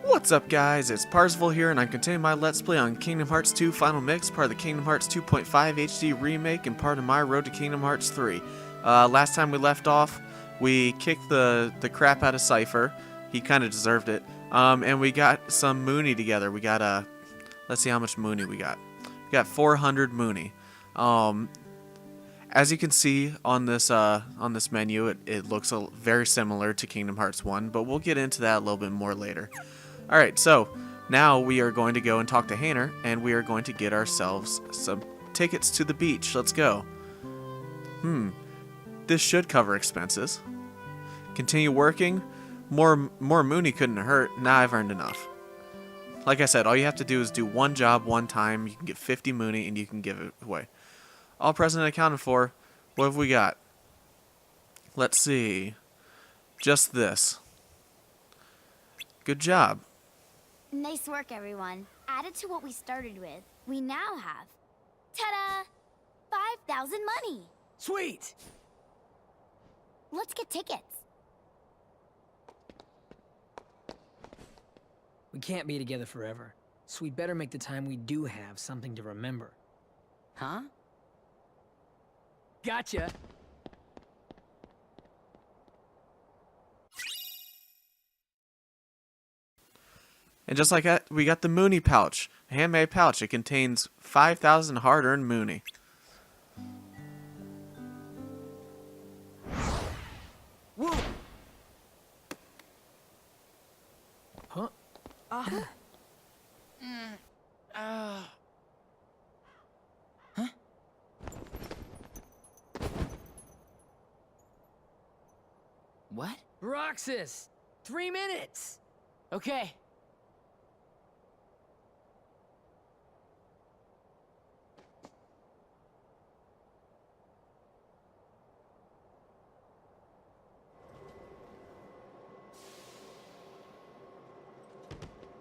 What's up guys, it's Parzival here and I'm continuing my Let's Play on Kingdom Hearts 2 Final Mix, part of the Kingdom Hearts 2.5 HD remake and part of my road to Kingdom Hearts 3. Last time we left off, we kicked the crap out of Seifer. He kind of deserved it. And we got some Mooney together. We got, let's see how much Mooney we got. We got 400 Mooney. As you can see on this menu, it looks very similar to Kingdom Hearts 1, but we'll get into that a little bit more later. Alright, so now we are going to go and talk to Hayner, and we are going to get ourselves some tickets to the beach. Let's go. This should cover expenses. Continue working. More Mooney couldn't hurt. Now I've earned enough. Like I said, all you have to do is do one job one time. You can get 50 Mooney, and you can give it away. All present and accounted for. What have we got? Let's see. Just this. Good job. Nice work, everyone. Added to what we started with, we now have, ta-da, 5,000 money. Sweet! Let's get tickets. We can't be together forever, so we'd better make the time we do have something to remember. Huh? Gotcha! And just like that, we got the Mooney pouch. A handmade pouch. It contains 5,000 hard-earned Mooney. Whoa! Huh? Huh? What? Roxas! 3 minutes! Okay.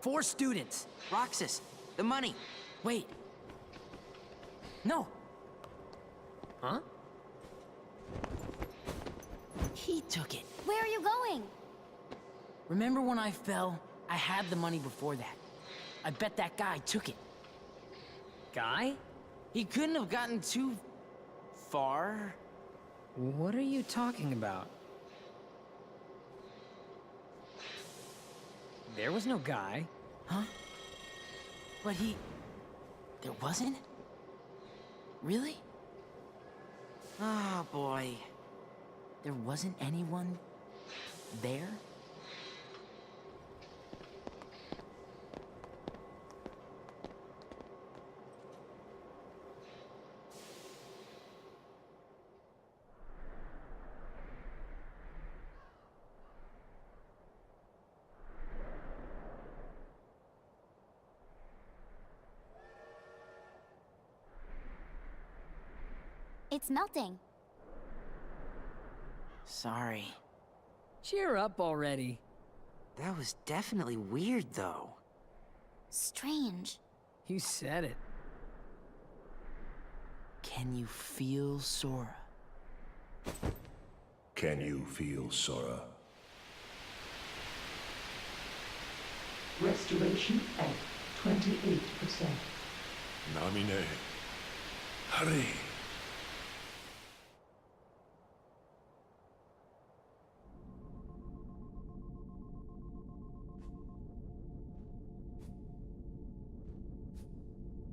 Four students. Roxas, the money. Wait. No. Huh? He took it. Where are you going? Remember when I fell? I had the money before that. I bet that guy took it. Guy? He couldn't have gotten too far. What are you talking about? There was no guy. Huh? But there wasn't? Really? Oh, boy. There wasn't anyone there? It's melting. Sorry. Cheer up already. That was definitely weird, though. Strange. You said it. Can you feel Sora? Can you feel Sora? Restoration at 28%. Namine. Hurry.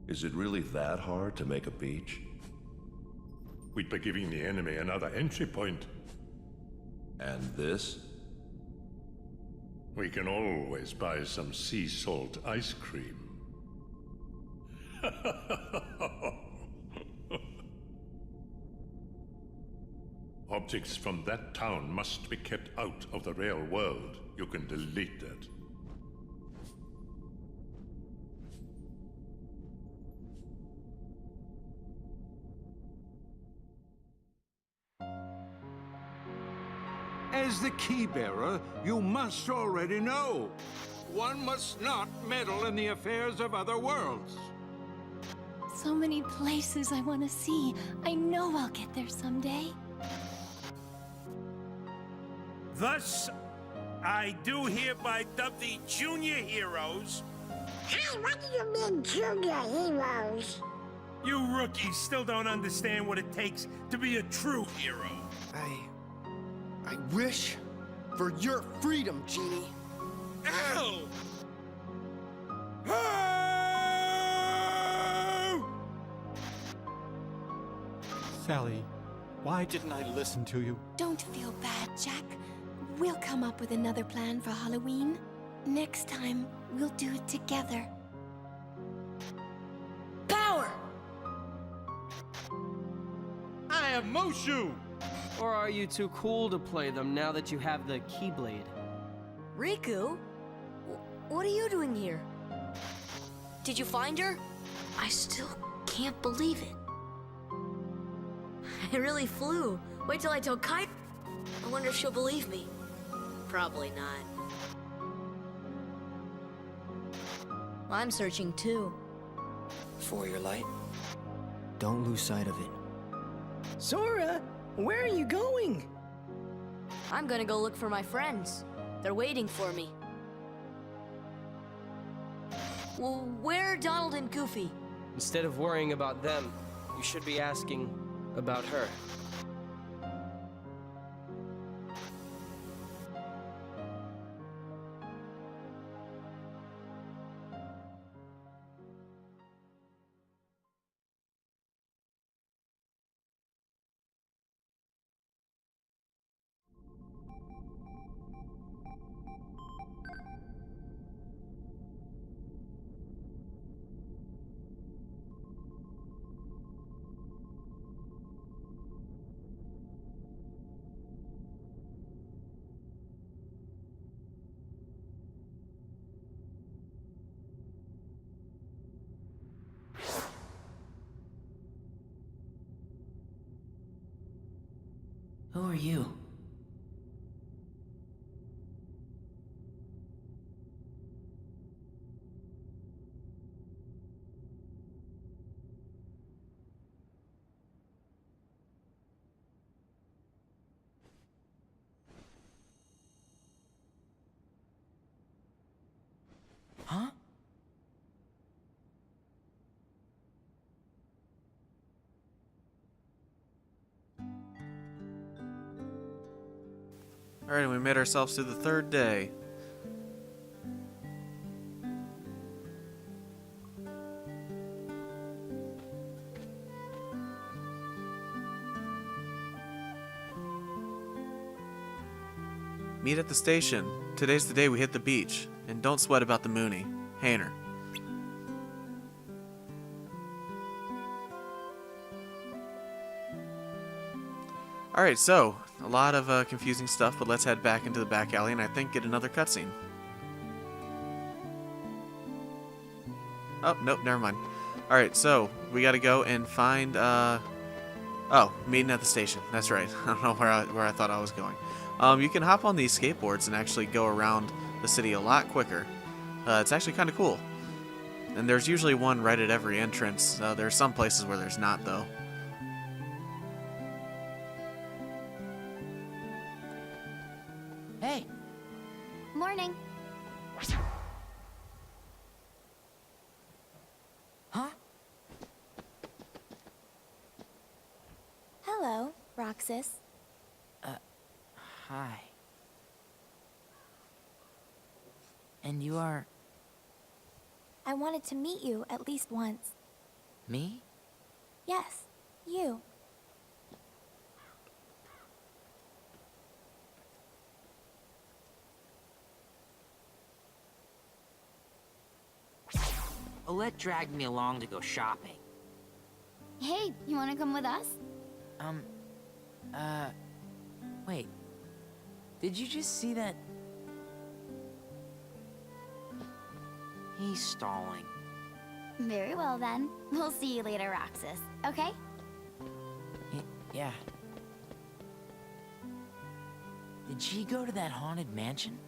Is it really that hard to make a beach? We'd be giving the enemy another entry point. And this? We can always buy some sea salt ice cream. Objects from that town must be kept out of the real world. You can delete that. As the key-bearer, you must already know. One must not meddle in the affairs of other worlds. So many places I want to see. I know I'll get there someday. Thus, I do hereby dub the junior heroes. Hey, what do you mean, junior heroes? You rookies still don't understand what it takes to be a true hero. I wish for your freedom, Genie. Ow! Sally, why didn't I listen to you? Don't feel bad, Jack. We'll come up with another plan for Halloween. Next time, we'll do it together. Power! I have Mushu! Or are you too cool to play them now that you have the Keyblade? Riku? What are you doing here? Did you find her? I still can't believe it. I really flew. Wait till I tell Kai. I wonder if she'll believe me. Probably not. I'm searching too. For your light. Don't lose sight of it. Sora, where are you going? I'm gonna go look for my friends. They're waiting for me. Well, where are Donald and Goofy? Instead of worrying about them, you should be asking about her. Who are you? Huh? Alright, we made ourselves to the third day. Meet at the station. Today's the day we hit the beach. And don't sweat about the Mooney. Hayner. Alright, so, a lot of confusing stuff, but let's head back into the back alley and I think get another cutscene. Oh, nope, never mind. Alright, so, we gotta go and find, oh, meeting at the station. That's right. I don't know where I thought I was going. You can hop on these skateboards and actually go around the city a lot quicker. It's actually kind of cool. And there's usually one right at every entrance. There's some places where there's not, though. Hey. Morning. Huh? Hello, Roxas. Hi. And you are... I wanted to meet you at least once. me? Yes, you. Olette dragged me along to go shopping. Hey, you want to come with us? Wait. Did you just see that? He's stalling. Very well then. We'll see you later, Roxas. Okay? Yeah. Did she go to that haunted mansion?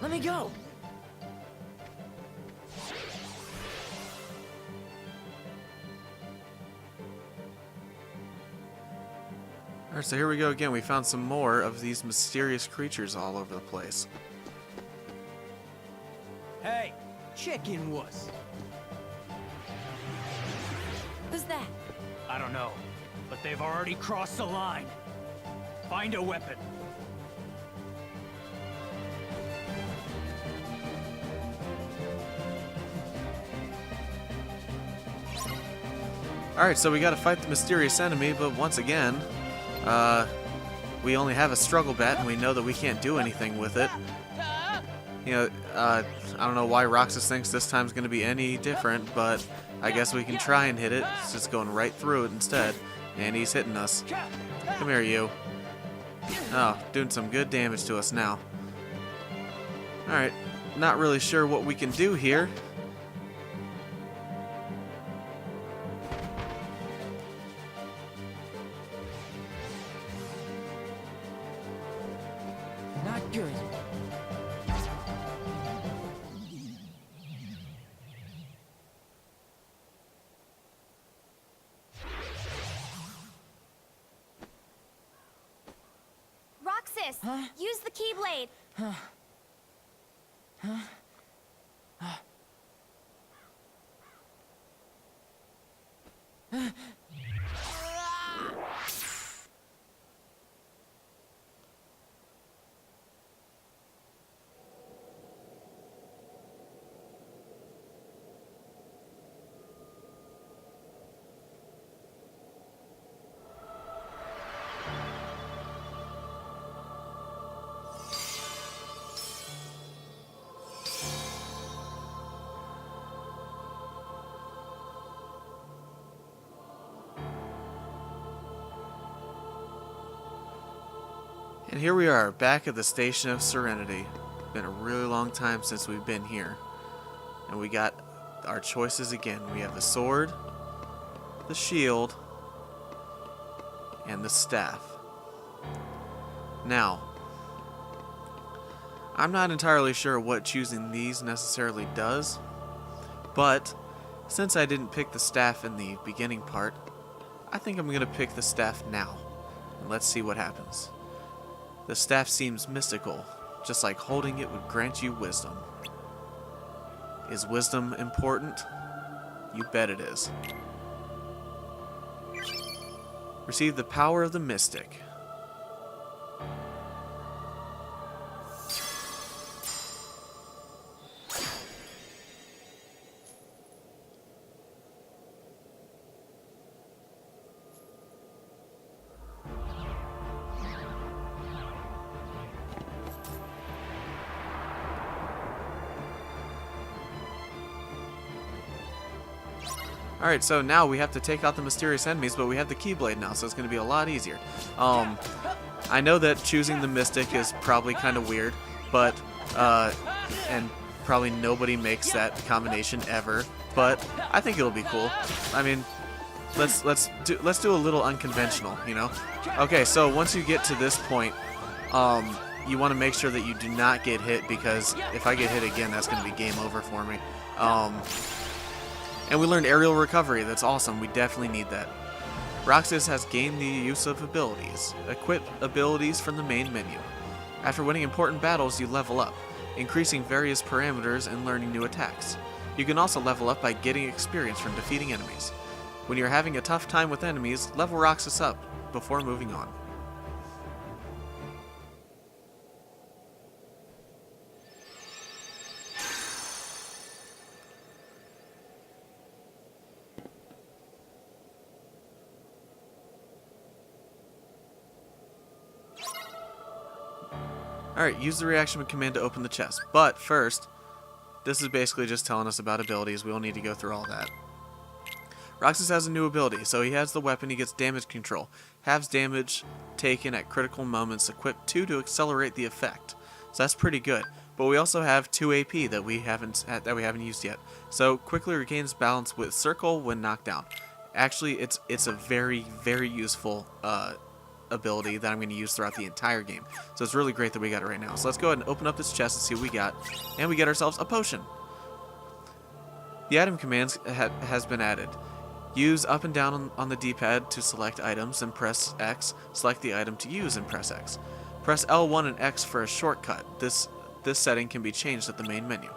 Let me go. Alright, so here we go again. We found some more of these mysterious creatures all over the place. Hey, chicken wuss. Who's that? I don't know, but they've already crossed the line. Find a weapon. Alright, so we gotta fight the mysterious enemy, but once again, we only have a struggle bat, and we know that we can't do anything with it. You know, I don't know why Roxas thinks this time's gonna be any different, but I guess we can try and hit it. It's just going right through it instead, and he's hitting us. Come here, you. Oh, doing some good damage to us now. Alright, not really sure what we can do here. Not good. Roxas, use the Keyblade. And here we are, back at the Station of Serenity. Been a really long time since we've been here. And we got our choices again. We have the sword, the shield, and the staff. Now, I'm not entirely sure what choosing these necessarily does, but since I didn't pick the staff in the beginning part, I think I'm going to pick the staff now. And let's see what happens. The staff seems mystical, just like holding it would grant you wisdom. Is wisdom important? You bet it is. Receive the power of the mystic. Alright, so now we have to take out the mysterious enemies, but we have the Keyblade now, so it's going to be a lot easier. I know that choosing the Mystic is probably kind of weird, but, and probably nobody makes that combination ever, but I think it'll be cool. I mean, let's do a little unconventional, you know? Okay, so once you get to this point, you want to make sure that you do not get hit, because if I get hit again, that's going to be game over for me. And we learned aerial recovery. That's awesome. We definitely need that. Roxas has gained the use of abilities. Equip abilities from the main menu. After winning important battles, you level up, increasing various parameters and learning new attacks. You can also level up by getting experience from defeating enemies. When you're having a tough time with enemies, level Roxas up before moving on. Alright, use the reaction command to open the chest. But first, this is basically just telling us about abilities. We don't need to go through all that. Roxas has a new ability. So he has the weapon, he gets damage control. Halves damage taken at critical moments, equipped 2 to accelerate the effect. So that's pretty good. But we also have 2 AP that we haven't used yet. So quickly regains balance with circle when knocked down. Actually, it's a very, very useful ability that I'm going to use throughout the entire game. So it's really great that we got it right now. So let's go ahead and open up this chest and see what we got. And we get ourselves a potion. The item commands has been added. Use up and down on the D-pad to select items, and press X. Select the item to use and press X. Press L1 and X for a shortcut. This setting can be changed at the main menu.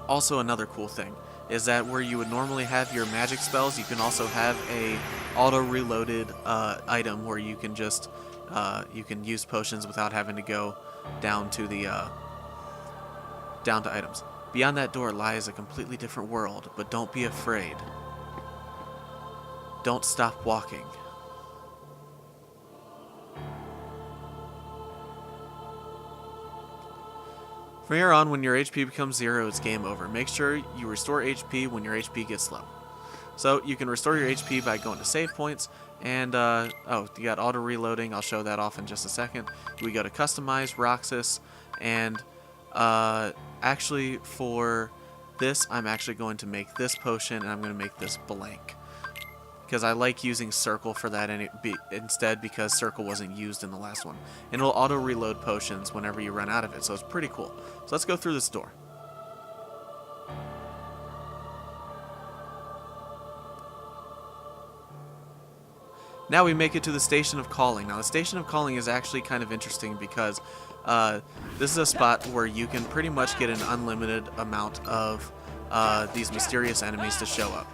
Also, another cool thing is that where you would normally have your magic spells, you can also have a auto-reloaded item where you can just you can use potions without having to go down to the down to items. Beyond that door lies a completely different world, but don't be afraid. Don't stop walking. From here on, when your HP becomes 0, it's game over. Make sure you restore HP when your HP gets low. So you can restore your HP by going to save points, and oh, you got auto reloading. I'll show that off in just a second. We go to customize Roxas, and actually for this, I'm actually going to make this potion, and I'm going to make this blank. Because I like using circle for that instead, because circle wasn't used in the last one. And it'll auto reload potions whenever you run out of it, so it's pretty cool. So let's go through this door. Now we make it to the Station of Calling. Now the Station of Calling is actually kind of interesting because this is a spot where you can pretty much get an unlimited amount of these mysterious enemies to show up.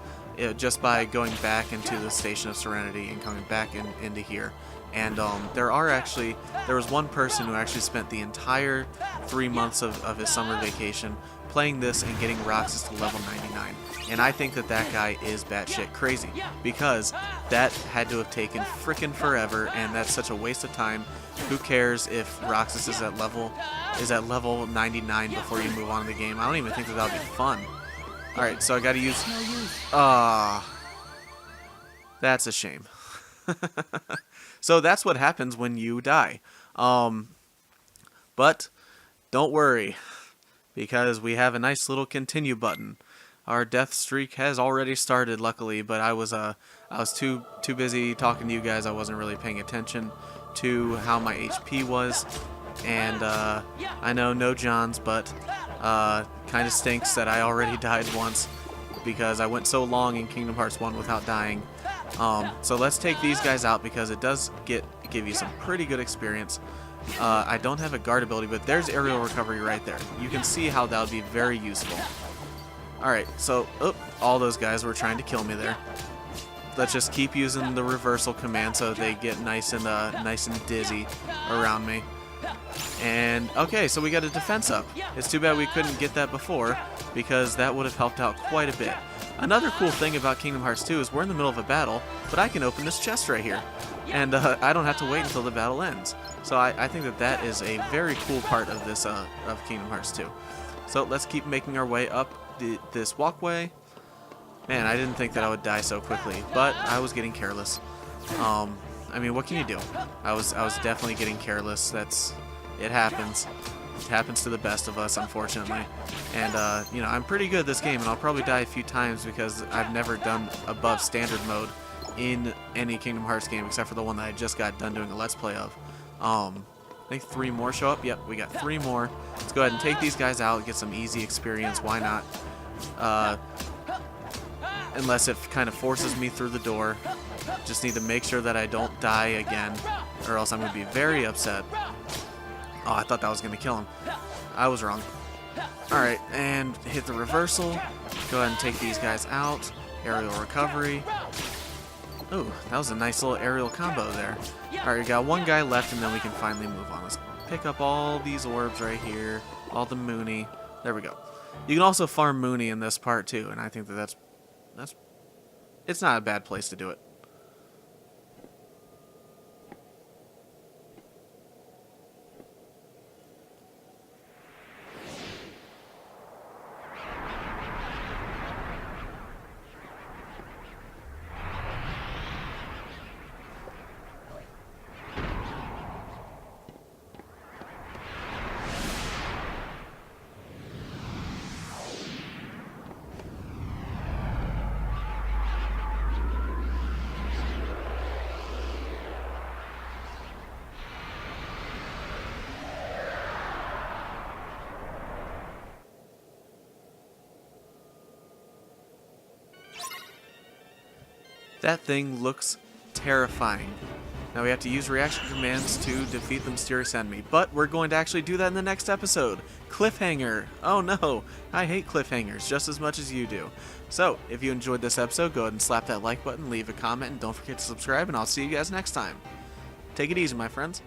Just by going back into the Station of Serenity and coming back into here. And there was one person who actually spent the entire 3 months of his summer vacation playing this and getting Roxas to level 99. And I think that guy is batshit crazy, because that had to have taken frickin' forever, and that's such a waste of time. Who cares if Roxas is at level 99 before you move on to the game? I don't even think that would be fun. Alright, so I gotta use... that's a shame. So that's what happens when you die. But don't worry, because we have a nice little continue button. Our death streak has already started, luckily, but I was too busy talking to you guys. I wasn't really paying attention to how my HP was. And I know, no Johns, but kind of stinks that I already died once because I went so long in Kingdom Hearts 1 without dying. So let's take these guys out because it does give you some pretty good experience. I don't have a guard ability, but there's aerial recovery right there. You can see how that would be very useful. Alright, so all those guys were trying to kill me there. Let's just keep using the reversal command so they get nice and dizzy around me. And okay, so we got a defense up. It's too bad we couldn't get that before, because that would have helped out quite a bit. Another cool thing about Kingdom Hearts 2 is we're in the middle of a battle, but I can open this chest right here. And I don't have to wait until the battle ends. So I think that is a very cool part of this of Kingdom Hearts 2. So let's keep making our way up this walkway. Man, I didn't think that I would die so quickly, but I was getting careless. I mean, what can you do? I was definitely getting careless. It happens. It happens to the best of us, unfortunately. And you know, I'm pretty good at this game, and I'll probably die a few times because I've never done above standard mode in any Kingdom Hearts game except for the one that I just got done doing a Let's Play of. I think 3 more show up. Yep, we got 3 more. Let's go ahead and take these guys out, get some easy experience. Why not? Unless it kind of forces me through the door. Just need to make sure that I don't die again, or else I'm going to be very upset. Oh, I thought that was going to kill him. I was wrong. Alright, and hit the reversal. Go ahead and take these guys out. Aerial recovery. Ooh, that was a nice little aerial combo there. Alright, we got 1 guy left, and then we can finally move on. Let's pick up all these orbs right here. All the Mooney. There we go. You can also farm Mooney in this part, too, and I think that it's not a bad place to do it. That thing looks terrifying. Now we have to use reaction commands to defeat the mysterious enemy, but we're going to actually do that in the next episode. Cliffhanger! Oh no, I hate cliffhangers just as much as you do. So, if you enjoyed this episode, go ahead and slap that like button, leave a comment, and don't forget to subscribe, and I'll see you guys next time. Take it easy, my friends.